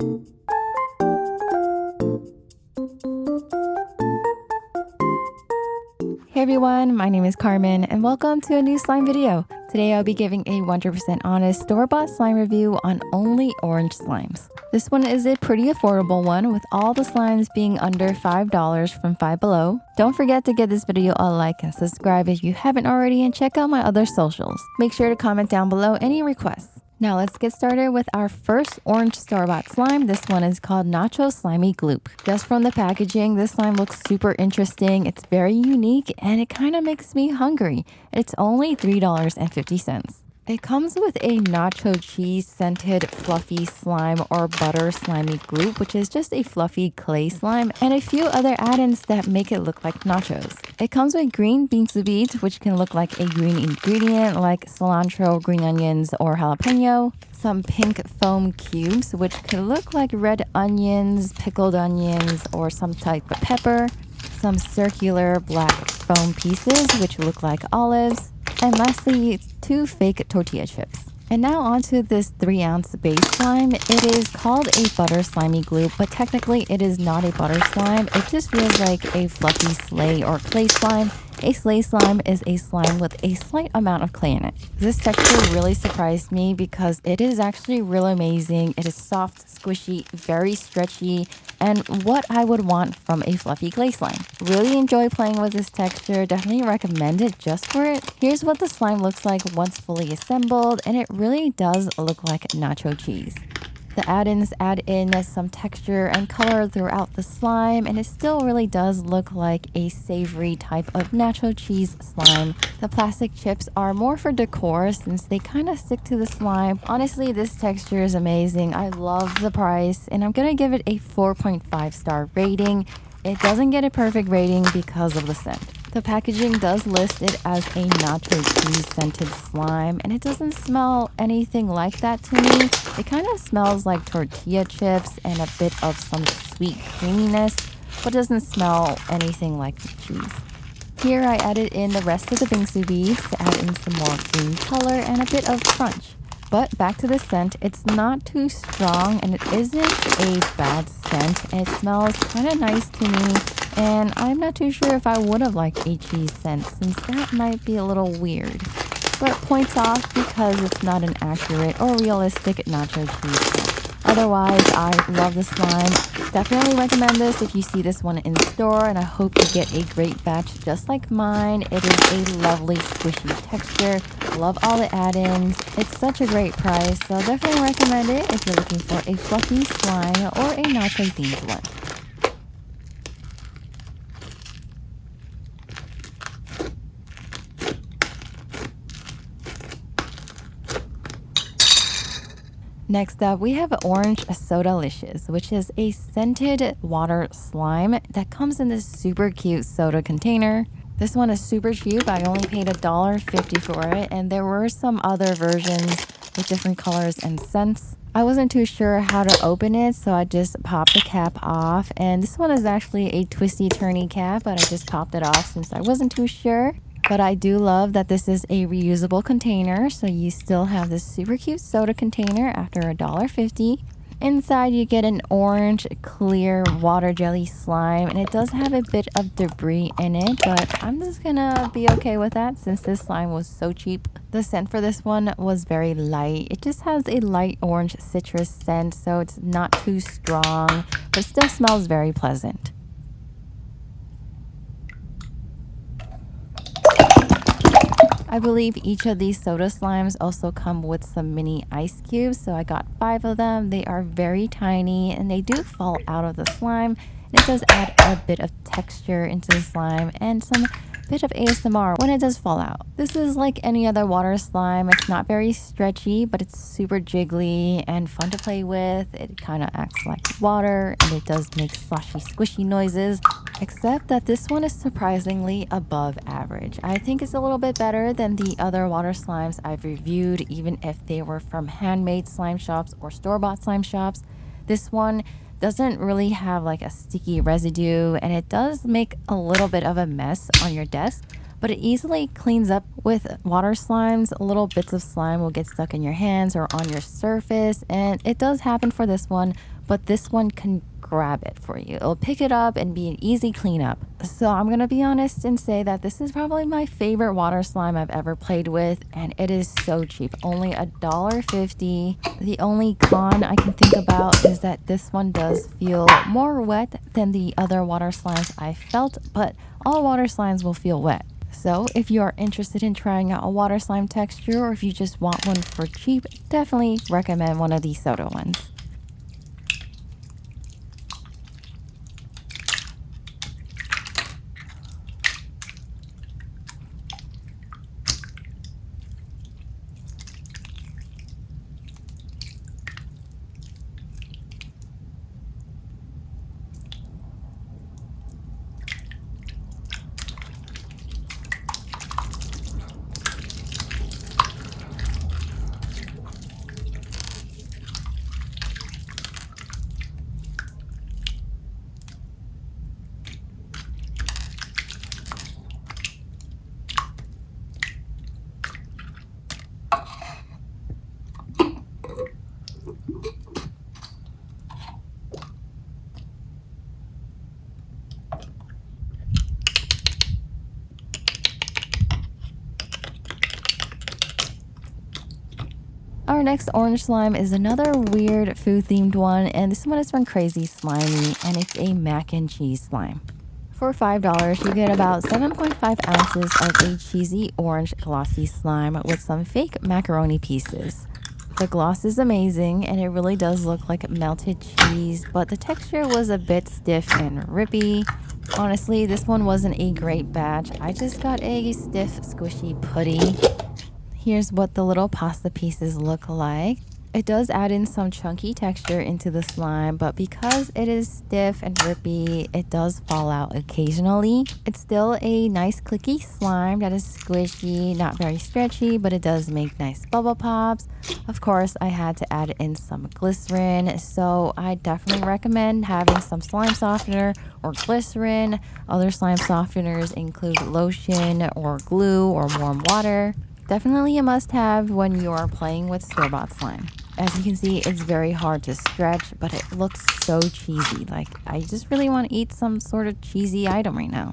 Hey everyone, my name is Carmen and welcome to a new slime video. Today I'll be giving a 100% honest store-bought slime review on only orange slimes. This one is a pretty affordable one with all the slimes being under $5 from Five Below. Don't forget to give this video a like and subscribe if you haven't already, and check out my other socials. Make sure to comment down below any requests. Now let's get started with our first orange store-bought slime. This one is called Nacho Slimygloop. Just from the packaging, this slime looks super interesting. It's very unique and it kind of makes me hungry. It's only $3.50. It comes with a nacho cheese scented fluffy slime or butter slimy gloop, which is just a fluffy clay slime, and a few other add-ins that make it look like nachos. It comes with green beans beads, which can look like a green ingredient like cilantro, green onions, or jalapeno. Some pink foam cubes, which could look like red onions, pickled onions, or some type of pepper. Some circular black foam pieces, which look like olives. And lastly, 2 fake tortilla chips. And now onto this 3-ounce base slime. It is called a butter slimy glue, but technically it is not a butter slime. It just feels like a fluffy slay or clay slime. A slay slime is a slime with a slight amount of clay in it. This texture really surprised me because it is actually real amazing. It is soft, squishy, very stretchy, and what I would want from a fluffy clay slime. Really enjoy playing with this texture. Definitely recommend it just for it. Here's what the slime looks like once fully assembled, and it really does look like nacho cheese. The add-ins add in some texture and color throughout the slime, and it still really does look like a savory type of nacho cheese slime. The plastic chips are more for decor since they kind of stick to the slime. Honestly, this texture is amazing. I love the price, and I'm gonna give it a 4.5 star rating. It doesn't get a perfect rating because of the scent. The packaging does list it as a nacho cheese scented slime, and it doesn't smell anything like that to me. It kind of smells like tortilla chips and a bit of some sweet creaminess, but doesn't smell anything like cheese. Here I added in the rest of the bingsu beads to add in some more green color and a bit of crunch. But back to the scent, it's not too strong and it isn't a bad scent. It smells kind of nice to me, and I'm not too sure if I would have liked a cheese scent since that might be a little weird. But points off because it's not an accurate or realistic nacho cheese scent. Otherwise, I love the slime. Definitely recommend this if you see this one in store, and I hope you get a great batch just like mine. It is a lovely squishy texture. Love all the add-ins. It's such a great price, so definitely recommend it if you're looking for a fluffy slime or a nacho themed one. Next up, we have orange sodalicious, which is a scented water slime that comes in this super cute soda container. This one is super cheap. I only paid $1.50 for it, and there were some other versions with different colors and scents. I wasn't too sure how to open it, so I just popped the cap off. And this one is actually a twisty turny cap, but I just popped it off since I wasn't too sure. But I do love that this is a reusable container, so you still have this super cute soda container after $1.50. Inside you get an orange clear water jelly slime, and it does have a bit of debris in it, but I'm just gonna be okay with that since this slime was so cheap. The scent for this one was very light. It just has a light orange citrus scent, so it's not too strong, but still smells very pleasant. I believe each of these soda slimes also come with some mini ice cubes, so I got 5 of them. They are very tiny and they do fall out of the slime. And it does add a bit of texture into the slime and some bit of ASMR when it does fall out. This is like any other water slime. It's not very stretchy, but it's super jiggly and fun to play with. It kind of acts like water, and it does make sloshy, squishy noises, except that this one is surprisingly above average. I think it's a little bit better than the other water slimes I've reviewed, even if they were from handmade slime shops or store-bought slime shops. This one doesn't really have like a sticky residue, and it does make a little bit of a mess on your desk, but it easily cleans up. With water slimes, little bits of slime will get stuck in your hands or on your surface, and it does happen for this one, but this one can grab it for you. It'll pick it up and be an easy cleanup. So I'm gonna be honest and say that this is probably my favorite water slime I've ever played with, and it is so cheap, only $1.50. The only con I can think about is that this one does feel more wet than the other water slimes I felt, but all water slimes will feel wet. So if you are interested in trying out a water slime texture, or if you just want one for cheap, definitely recommend one of these soda ones. Our next orange slime is another weird food themed one, and this one is from Crazy Slimy, and it's a mac and cheese slime. For $5, you get about 7.5 ounces of a cheesy orange glossy slime with some fake macaroni pieces. The gloss is amazing, and it really does look like melted cheese, but the texture was a bit stiff and rippy. Honestly, this one wasn't a great batch. I just got a stiff, squishy putty. Here's what the little pasta pieces look like. It does add in some chunky texture into the slime, but because it is stiff and drippy, it does fall out occasionally. It's still a nice clicky slime that is squishy, not very stretchy, but it does make nice bubble pops. Of course, I had to add in some glycerin, so I definitely recommend having some slime softener or glycerin. Other slime softeners include lotion or glue or warm water. Definitely a must-have when you're playing with store-bought slime. As you can see, it's very hard to stretch, but it looks so cheesy. Like, I just really want to eat some sort of cheesy item right now.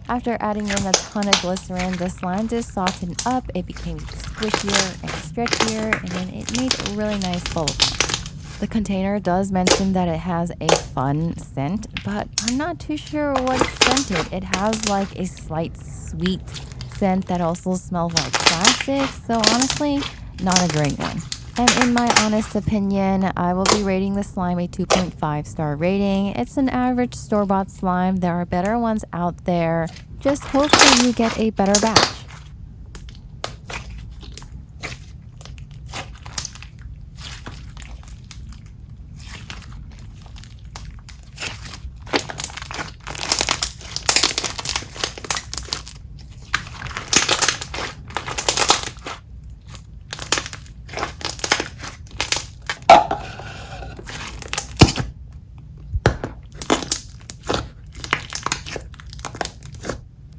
After adding in a ton of glycerin, the slime just softened up. It became squishier and stretchier, and then it made a really nice bubble pop. The container does mention that it has a fun scent, but I'm not too sure what it's scented. It has like a slight sweet scent that also smells like plastic, so honestly, not a great one. And in my honest opinion, I will be rating the slime a 2.5 star rating. It's an average store-bought slime. There are better ones out there. Just hope that you get a better batch.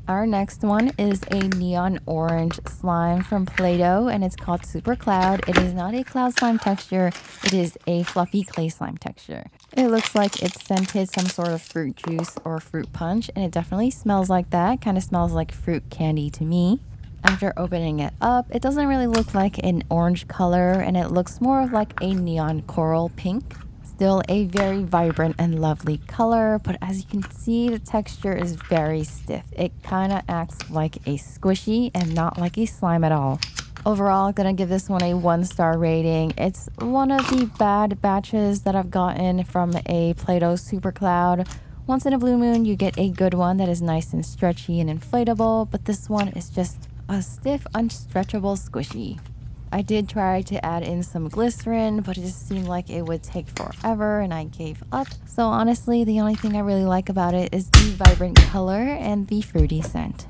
Our next one is a neon orange slime from Play-Doh, and it's called Super Cloud. It is not a cloud slime texture, it is a fluffy clay slime texture. It looks like it's scented some sort of fruit juice or fruit punch, and it definitely smells like that. Kind of smells like fruit candy to me. After opening it up, it doesn't really look like an orange color, and it looks more of like a neon coral pink. Still a very vibrant and lovely color, but as you can see, the texture is very stiff. It kind of acts like a squishy and not like a slime at all. Overall, I'm gonna give this one a 1-star rating. It's one of the bad batches that I've gotten from a Play-Doh Super Cloud. Once in a blue moon, you get a good one that is nice and stretchy and inflatable, but this one is just a stiff, unstretchable squishy. I did try to add in some glycerin, but it just seemed like it would take forever and I gave up. So honestly, the only thing I really like about it is the vibrant color and the fruity scent.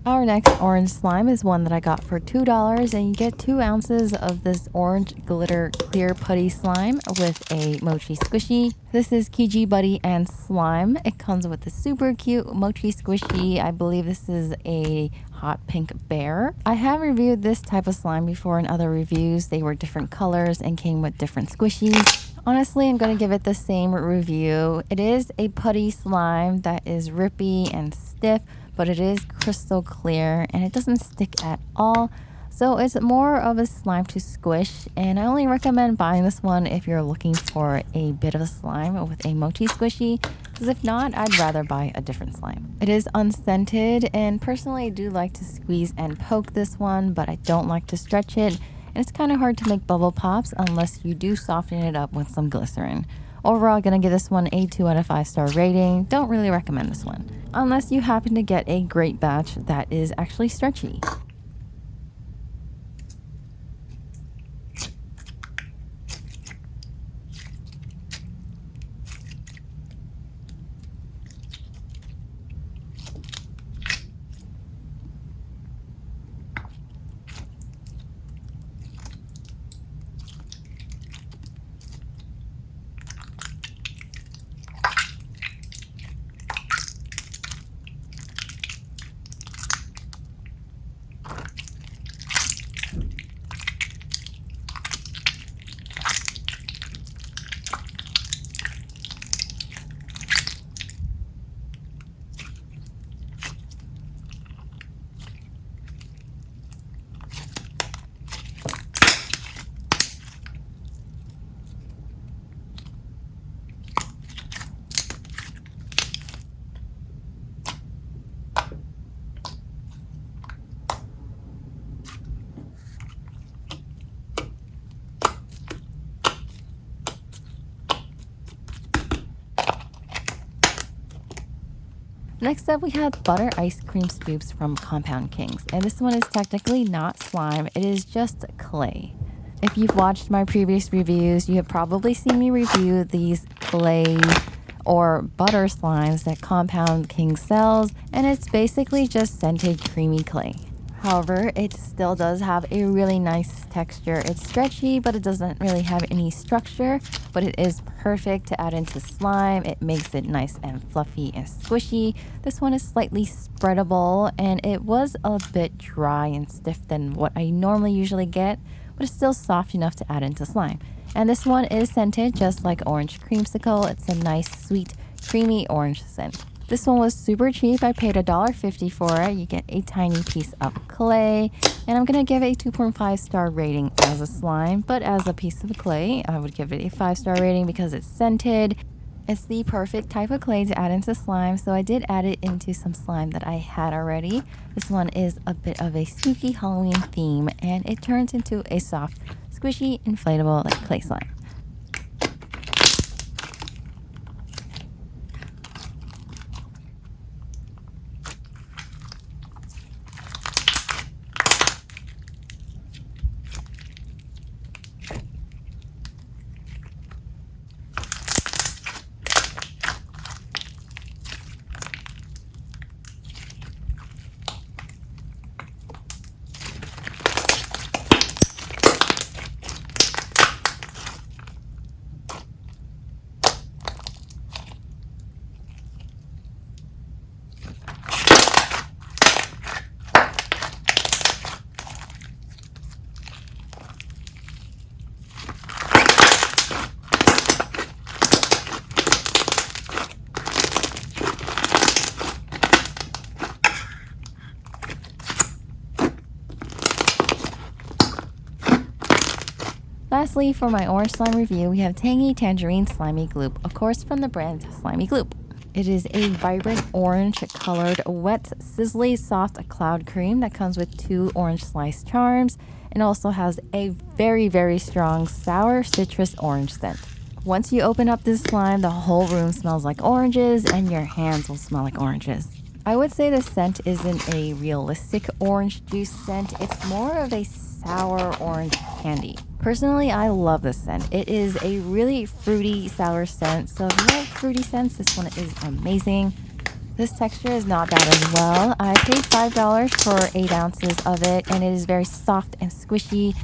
Our next orange slime is one that I got for $2, and you get 2 ounces of this orange glitter clear putty slime with a mochi squishy. This is Kiji Buddy and Slime. It comes with a super cute mochi squishy. I believe this is a hot pink bear. I have reviewed this type of slime before in other reviews. They were different colors and came with different squishies. Honestly, I'm going to give it the same review. It is a putty slime that is rippy and stiff, but it is crystal clear and it doesn't stick at all. So it's more of a slime to squish, and I only recommend buying this one if you're looking for a bit of a slime with a mochi squishy, because if not, I'd rather buy a different slime. It is unscented, and personally I do like to squeeze and poke this one, but I don't like to stretch it, and it's kind of hard to make bubble pops unless you do soften it up with some glycerin. Overall, I'm going to give this one a 2 out of 5 star rating. Don't really recommend this one, unless you happen to get a great batch that is actually stretchy. Next up, we have butter ice cream scoops from Compound Kings, and this one is technically not slime, it is just clay. If you've watched my previous reviews, you have probably seen me review these clay or butter slimes that Compound King sells, and it's basically just scented creamy clay. However, it still does have a really nice texture. It's stretchy, but it doesn't really have any structure, but it is perfect to add into slime. It makes it nice and fluffy and squishy. This one is slightly spreadable, and it was a bit dry and stiff than what I normally usually get, but it's still soft enough to add into slime. And this one is scented just like orange creamsicle. It's a nice, sweet, creamy orange scent. This one was super cheap. I paid $1.50 for it. You get a tiny piece of clay, and I'm gonna give it a 2.5 star rating as a slime, but as a piece of clay, I would give it a 5 star rating because it's scented. It's the perfect type of clay to add into slime, so I did add it into some slime that I had already. This one is a bit of a spooky Halloween theme, and it turns into a soft, squishy, inflatable like clay slime. Lastly, for my orange slime review, we have Tangy Tangerine Slimygloop, of course from the brand Slimygloop. It is a vibrant orange colored, wet, sizzly, soft cloud cream that comes with 2 orange slice charms and also has a very, very strong sour citrus orange scent. Once you open up this slime, the whole room smells like oranges and your hands will smell like oranges. I would say the scent isn't a realistic orange juice scent, it's more of a sour orange candy. Personally, I love this scent. It is a really fruity, sour scent, so if you like fruity scents, this one is amazing. This texture is not bad as well. I paid $5 for 8 ounces of it, and it is very soft and squishy.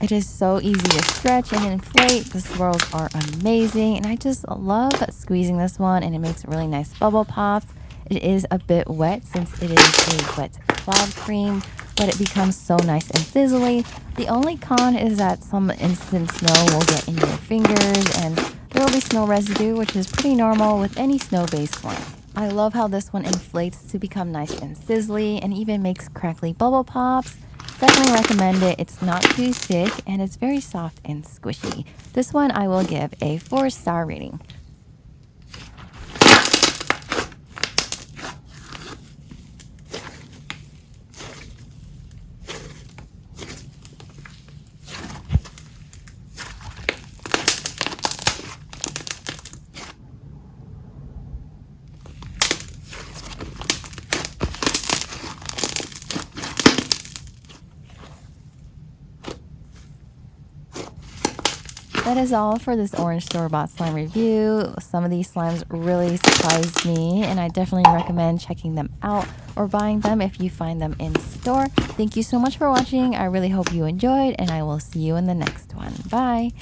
It is so easy to stretch and inflate. The swirls are amazing, and I just love squeezing this one, and it makes really nice bubble pops. It is a bit wet since it is a wet cloud cream, but it becomes so nice and sizzly. The only con is that some instant snow will get in your fingers, and there will be snow residue, which is pretty normal with any snow-based slime. I love how this one inflates to become nice and sizzly and even makes crackly bubble pops. Definitely recommend it. It's not too thick and it's very soft and squishy. This one I will give a 4-star rating. That is all for this orange store-bought slime review. Some of these slimes really surprised me, and I definitely recommend checking them out or buying them if you find them in store. Thank you so much for watching. I really hope you enjoyed, and I will see you in the next one. Bye!